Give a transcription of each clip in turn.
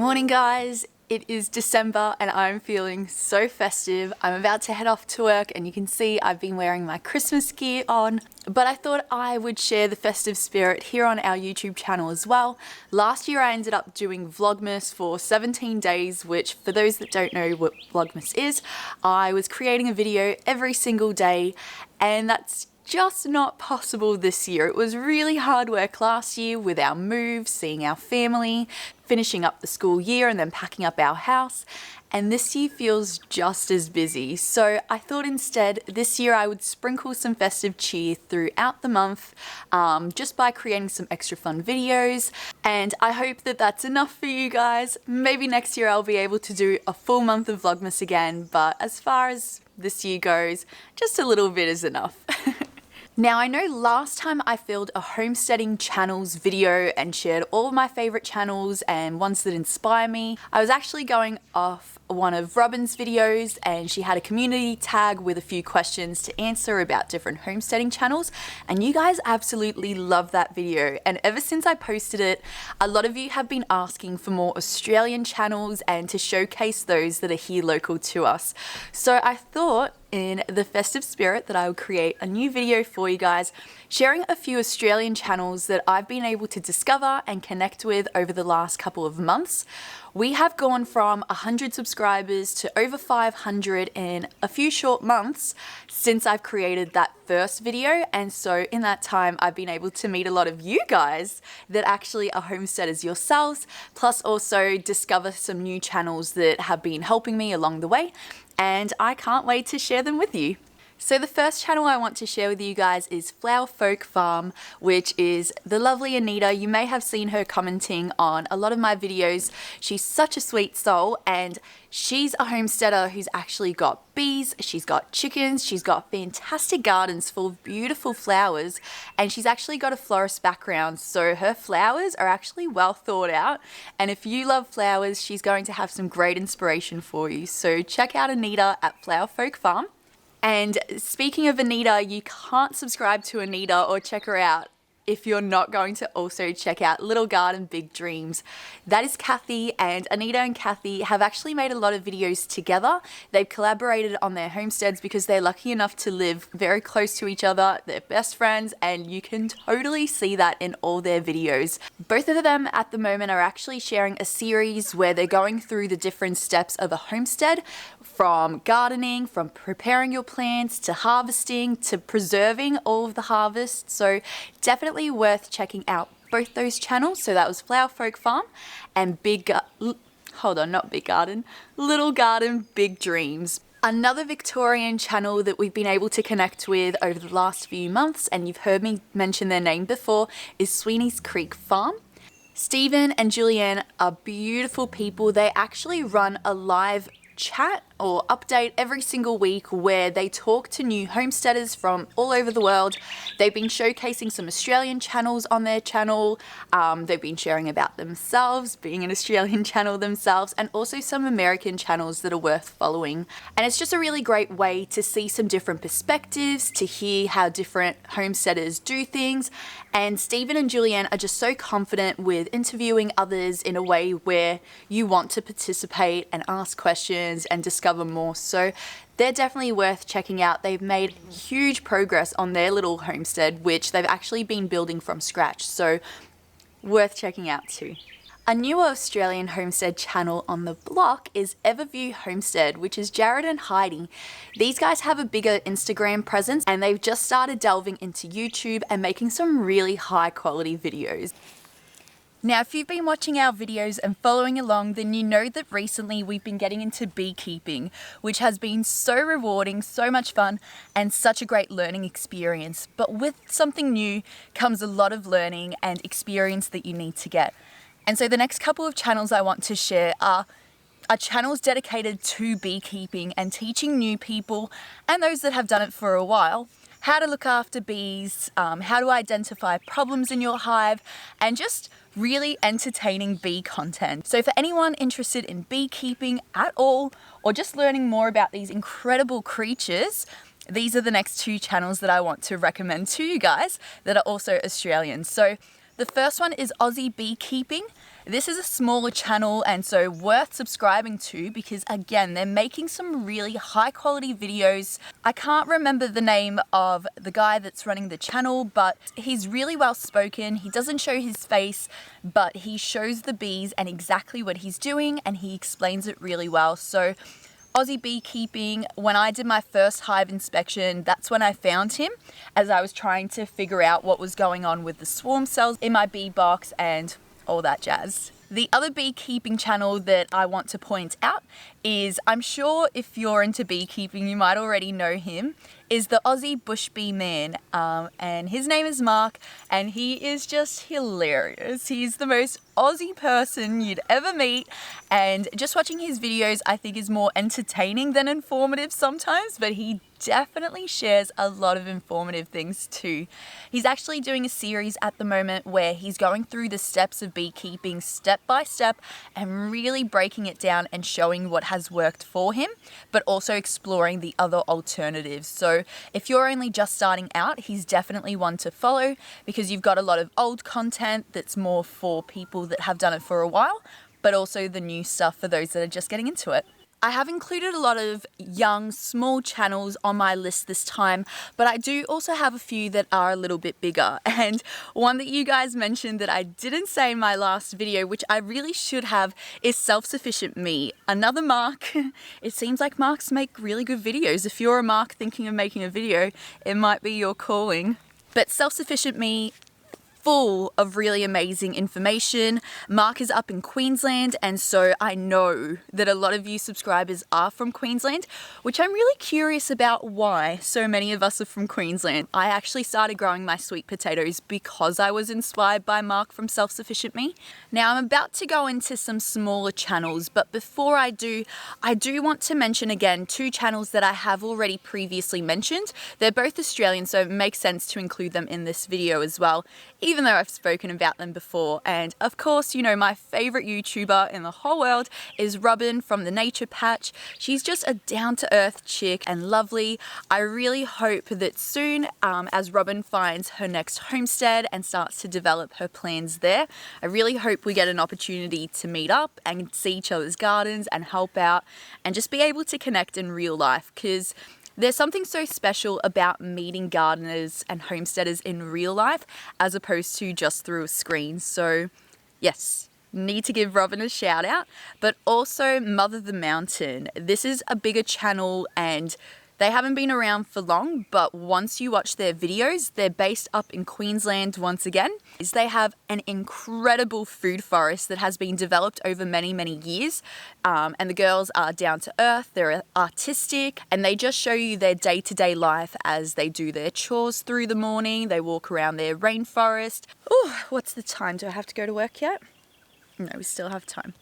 Morning guys, it is December and I'm feeling so festive. I'm about to head off to work and you can see I've been wearing my Christmas gear on, but I thought I would share the festive spirit here on our YouTube channel as well. Last year I ended up doing Vlogmas for 17 days, which for those that don't know what Vlogmas is, I was creating a video every single day, and that's just not possible this year. It was really hard work last year with our move, seeing our family, finishing up the school year and then packing up our house. And this year feels just as busy. So I thought instead this year I would sprinkle some festive cheer throughout the month just by creating some extra fun videos. And I hope that that's enough for you guys. Maybe next year I'll be able to do a full month of Vlogmas again. But as far as this year goes, just a little bit is enough. Now I know last time I filmed a homesteading channels video and shared all of my favorite channels and ones that inspire me. I was actually going off one of Robin's videos and she had a community tag with a few questions to answer about different homesteading channels, and you guys absolutely love that video. And ever since I posted it, a lot of you have been asking for more Australian channels and to showcase those that are here local to us. So I thought in the festive spirit that I would create a new video for you guys, sharing a few Australian channels that I've been able to discover and connect with over the last couple of months. We have gone from 100 subscribers to over 500 in a few short months since I've created that first video, and so in that time I've been able to meet a lot of you guys that actually are homesteaders yourselves, plus also discover some new channels that have been helping me along the way, and I can't wait to share them with you. So the first channel I want to share with you guys is Flower Folk Farm, which is the lovely Anita. You may have seen her commenting on a lot of my videos. She's such a sweet soul, and she's a homesteader who's actually got bees, she's got chickens, she's got fantastic gardens full of beautiful flowers, and she's actually got a florist background, so her flowers are actually well thought out. And if you love flowers, she's going to have some great inspiration for you. So check out Anita at Flower Folk Farm. And speaking of Anita, you can't subscribe to Anita or check her out if you're not going to also check out Little Garden Big Dreams. That is Kathy, and Anita and Kathy have actually made a lot of videos together. They've collaborated on their homesteads because they're lucky enough to live very close to each other. They're best friends, and you can totally see that in all their videos. Both of them at the moment are actually sharing a series where they're going through the different steps of a homestead, from gardening, from preparing your plants, to harvesting, to preserving all of the harvest. So definitely worth checking out both those channels. So that was Flower Folk Farm and Little Garden Big Dreams. Another Victorian channel that we've been able to connect with over the last few months, and you've heard me mention their name before, is Sweeney's Creek Farm. Stephen and Julianne are beautiful people. They actually run a live chat or update every single week where they talk to new homesteaders from all over the world. They've been showcasing some Australian channels on their channel. They've been sharing about themselves, being an Australian channel themselves, and also some American channels that are worth following. And it's just a really great way to see some different perspectives, to hear how different homesteaders do things. And Stephen and Julianne are just so confident with interviewing others in a way where you want to participate and ask questions and discover more. So they're definitely worth checking out. They've made huge progress on their little homestead, which they've actually been building from scratch. So worth checking out too. A newer Australian homestead channel on the block is Everview Homestead, which is Jared and Heidi. These guys have a bigger Instagram presence and they've just started delving into YouTube and making some really high quality videos. Now, if you've been watching our videos and following along, then you know that recently we've been getting into beekeeping, which has been so rewarding, so much fun, and such a great learning experience. But with something new comes a lot of learning and experience that you need to get. And so the next couple of channels I want to share are channels dedicated to beekeeping and teaching new people and those that have done it for a while how to look after bees, how to identify problems in your hive, and just really entertaining bee content. So for anyone interested in beekeeping at all, or just learning more about these incredible creatures, these are the next two channels that I want to recommend to you guys that are also Australian. So The first one is Aussie Beekeeping. This is a smaller channel and so worth subscribing to because again, they're making some really high quality videos. I can't remember the name of the guy that's running the channel, but he's really well spoken. He doesn't show his face, but he shows the bees and exactly what he's doing and he explains it really well. So Aussie Beekeeping, when I did my first hive inspection, that's when I found him as I was trying to figure out what was going on with the swarm cells in my bee box and all that jazz. The other beekeeping channel that I want to point out is, I'm sure if you're into beekeeping, you might already know him, is the Aussie Bush Bee Man. And his name is Mark and he is just hilarious. He's the most Aussie person you'd ever meet and just watching his videos I think is more entertaining than informative sometimes, but he definitely shares a lot of informative things too. He's actually doing a series at the moment where he's going through the steps of beekeeping step by step and really breaking it down and showing what has worked for him, but also exploring the other alternatives. So if you're only just starting out, he's definitely one to follow because you've got a lot of old content that's more for people that have done it for a while, but also the new stuff for those that are just getting into it. I have included a lot of young, small channels on my list this time, but I do also have a few that are a little bit bigger. And one that you guys mentioned that I didn't say in my last video, which I really should have, is Self-Sufficient Me. Another Mark. It seems like Marks make really good videos. If you're a Mark thinking of making a video, it might be your calling. But Self-Sufficient Me, full of really amazing information. Mark is up in Queensland and so I know that a lot of you subscribers are from Queensland, which I'm really curious about why so many of us are from Queensland. I actually started growing my sweet potatoes because I was inspired by Mark from Self-Sufficient Me. Now I'm about to go into some smaller channels, but before I do want to mention again two channels that I have already previously mentioned. They're both Australian, so it makes sense to include them in this video as well, even though I've spoken about them before. And of course, you know, my favorite YouTuber in the whole world is Robin from the Nature Patch. She's just a down-to-earth chick and lovely. I really hope that soon, as Robin finds her next homestead and starts to develop her plans there, I really hope we get an opportunity to meet up and see each other's gardens and help out and just be able to connect in real life, because there's something so special about meeting gardeners and homesteaders in real life as opposed to just through a screen. So yes, need to give Robin a shout out, but also Mother the Mountain. This is a bigger channel and they haven't been around for long, but once you watch their videos, they're based up in Queensland once again. They have an incredible food forest that has been developed over many, many years. And the girls are down to earth, they're artistic, and they just show you their day-to-day life as they do their chores through the morning. They walk around their rainforest. Oh, what's the time? Do I have to go to work yet? No, we still have time.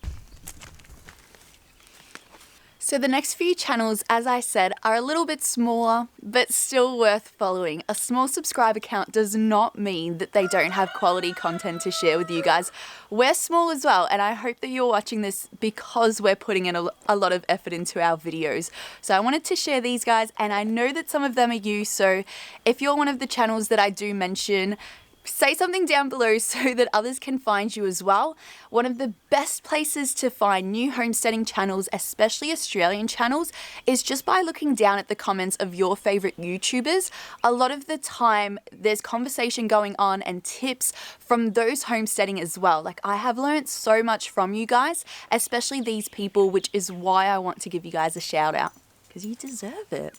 So the next few channels, as I said, are a little bit smaller, but still worth following. A small subscriber count does not mean that they don't have quality content to share with you guys. We're small as well, and I hope that you're watching this because we're putting in a lot of effort into our videos. So I wanted to share these guys, and I know that some of them are you, so if you're one of the channels that I do mention, say something down below so that others can find you as well. One of the best places to find new homesteading channels, especially Australian channels, is just by looking down at the comments of your favorite YouTubers. A lot of the time there's conversation going on and tips from those homesteading as well. Like, I have learned so much from you guys, especially these people, which is why I want to give you guys a shout out, because you deserve it.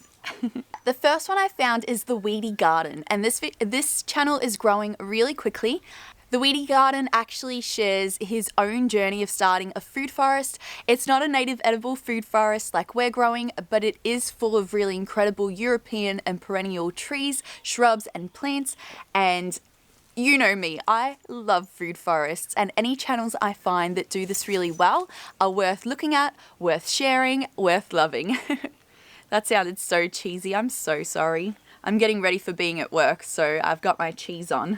The first one I found is The Weedy Garden, and this channel is growing really quickly. The Weedy Garden actually shares his own journey of starting a food forest. It's not a native edible food forest like we're growing, but it is full of really incredible European and perennial trees, shrubs and plants. And you know me, I love food forests, and any channels I find that do this really well are worth looking at, worth sharing, worth loving. That sounded so cheesy, I'm so sorry. I'm getting ready for being at work, so I've got my cheese on.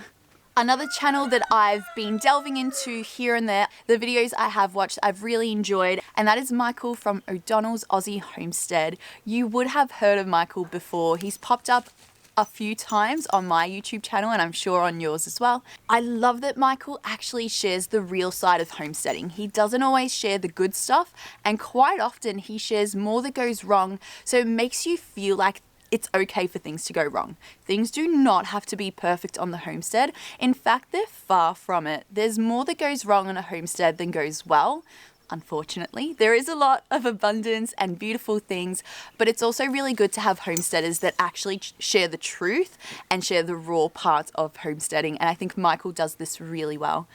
Another channel that I've been delving into here and there, the videos I have watched I've really enjoyed, and that is Michael from O'Donnell's Aussie Homestead. You would have heard of Michael before. He's popped up a few times on my YouTube channel, and I'm sure on yours as well. I love that Michael actually shares the real side of homesteading. He doesn't always share the good stuff, and quite often he shares more that goes wrong, so it makes you feel like it's okay for things to go wrong. Things do not have to be perfect on the homestead. In fact, they're far from it. There's more that goes wrong on a homestead than goes well. Unfortunately, there is a lot of abundance and beautiful things, but it's also really good to have homesteaders that actually share the truth and share the raw parts of homesteading. And I think Michael does this really well.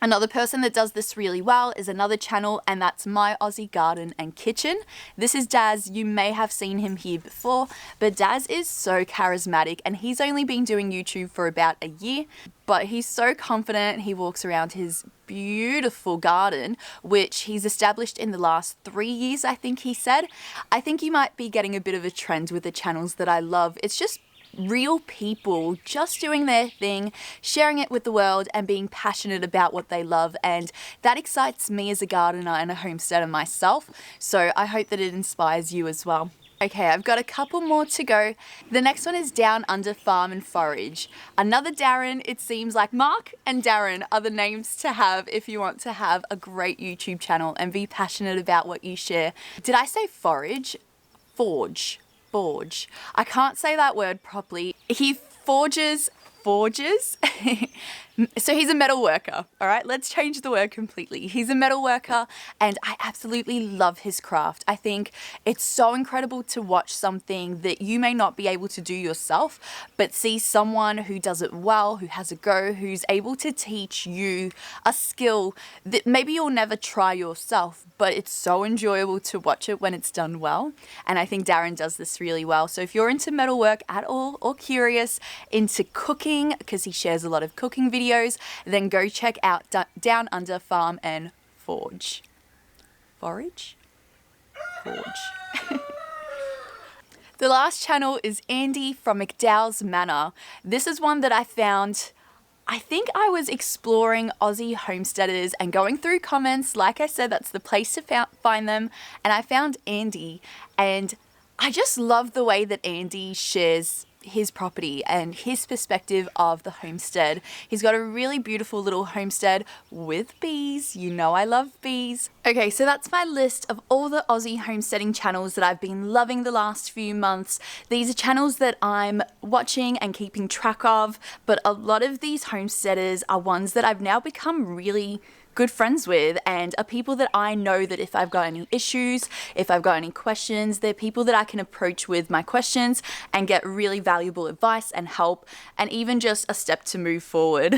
Another person that does this really well is another channel, and that's My Aussie Garden and Kitchen. This is Daz. You may have seen him here before, but Daz is so charismatic, and he's only been doing YouTube for about a year, but he's so confident. He walks around his beautiful garden, which he's established in the last 3 years, I think he said. I think you might be getting a bit of a trend with the channels that I love. It's just real people just doing their thing, sharing it with the world and being passionate about what they love, and that excites me as a gardener and a homesteader myself, so I hope that it inspires you as well. Okay, I've got a couple more to go. The next one is Down Under Farm and Forage. Another Darren. It seems like Mark and Darren are the names to have if you want to have a great YouTube channel and be passionate about what you share. Did I say forage? Forge. I can't say that word properly. He forges. So he's a metal worker, all right? Let's change the word completely. He's a metal worker, and I absolutely love his craft. I think it's so incredible to watch something that you may not be able to do yourself, but see someone who does it well, who has a go, who's able to teach you a skill that maybe you'll never try yourself, but it's so enjoyable to watch it when it's done well. And I think Darren does this really well. So if you're into metalwork at all, or curious into cooking, because he shares a lot of cooking videos, then go check out Down Under Farm and Forge. Forage? Forge. The last channel is Andy from McDowell's Manor. This is one that I found. I think I was exploring Aussie homesteaders and going through comments. Like I said, that's the place to find them. And I found Andy, and I just love the way that Andy shares his property and his perspective of the homestead. He's got a really beautiful little homestead with bees. You know I love bees. Okay, so that's my list of all the Aussie homesteading channels that I've been loving the last few months. These are channels that I'm watching and keeping track of, but a lot of these homesteaders are ones that I've now become really good friends with, and are people that I know that if I've got any issues, if I've got any questions, they're people that I can approach with my questions and get really valuable advice and help, and even just a step to move forward.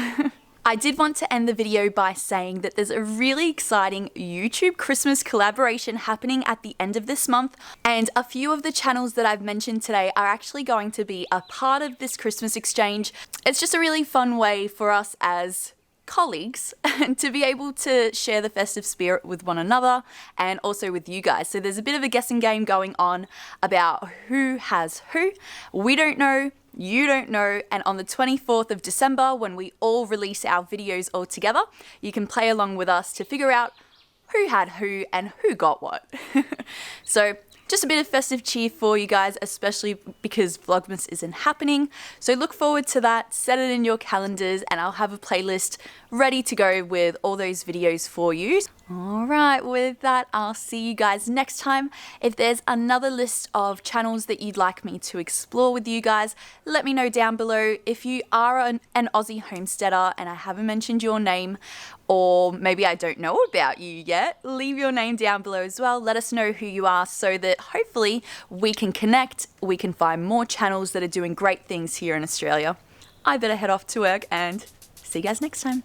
I did want to end the video by saying that there's a really exciting YouTube Christmas collaboration happening at the end of this month, and a few of the channels that I've mentioned today are actually going to be a part of this Christmas exchange. It's just a really fun way for us as colleagues to be able to share the festive spirit with one another and also with you guys. So there's a bit of a guessing game going on about who has who. We don't know, you don't know, and on the 24th of December, when we all release our videos all together, you can play along with us to figure out who had who and who got what. So just a bit of festive cheer for you guys, especially because Vlogmas isn't happening. So look forward to that, set it in your calendars, and I'll have a playlist ready to go with all those videos for you. All right, with that, I'll see you guys next time. If there's another list of channels that you'd like me to explore with you guys, let me know down below. If you are an Aussie homesteader and I haven't mentioned your name, or maybe I don't know about you yet, leave your name down below as well. Let us know who you are so that hopefully we can connect, we can find more channels that are doing great things here in Australia. I better head off to work and see you guys next time.